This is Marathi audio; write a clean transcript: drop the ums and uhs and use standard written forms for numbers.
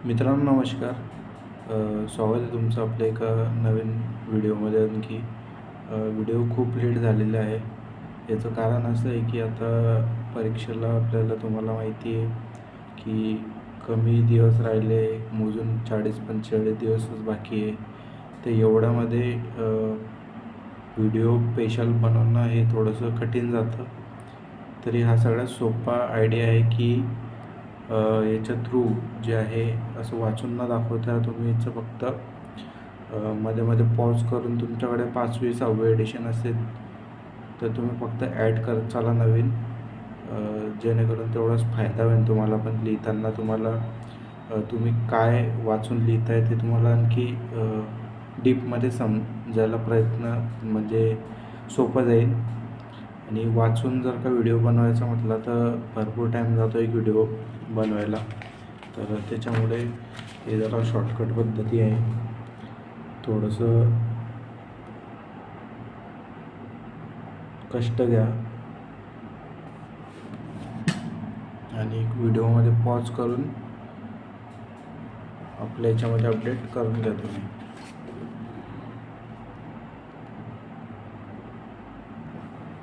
मित्रांनो नमस्कार. स्वागत आहे तुमचं आपल्या एका नवीन व्हिडिओमध्ये. आणखी व्हिडिओ खूप लेट झालेला आहे. याचं कारण असं आहे की आता परीक्षेला आपल्याला तुम्हाला माहिती आहे की कमी दिवस राहिले, मोजून 40-45 दिवसच बाकी आहे. तर एवढ्यामध्ये व्हिडिओ स्पेशल बनवणं हे थोडंसं कठीण जातं. तरी हा सगळ्यात सोपा आयडिया आहे की याच्या थ्रू जे आहे असं वाचून न दाखवता तुम्ही याचं फक्त मध्ये मध्ये पॉज करून तुमच्याकडे 5वी 6वी एडिशन असेल तर तुम्ही फक्त ॲड करत चाला नवीन, जेणेकरून तेवढाच फायदा होईल तुम्हाला. पण लिहिताना तुम्हाला तुम्ही काय वाचून लिहिताय ते तुम्हाला आणखी डीपमध्ये समजायला प्रयत्न म्हणजे सोपं जाईल. आणि वाचून जर का व्हिडिओ बनवायचा म्हटला तर भरपूर टाईम जातो एक व्हिडिओ बनवायला. तर त्याच्यामुळे हे जरा शॉर्टकट पद्धती आहे. थोडंसं कष्ट घ्या आणि व्हिडिओमध्ये पॉज करून आपल्या याच्यामध्ये अपडेट करून घ्या तुम्ही.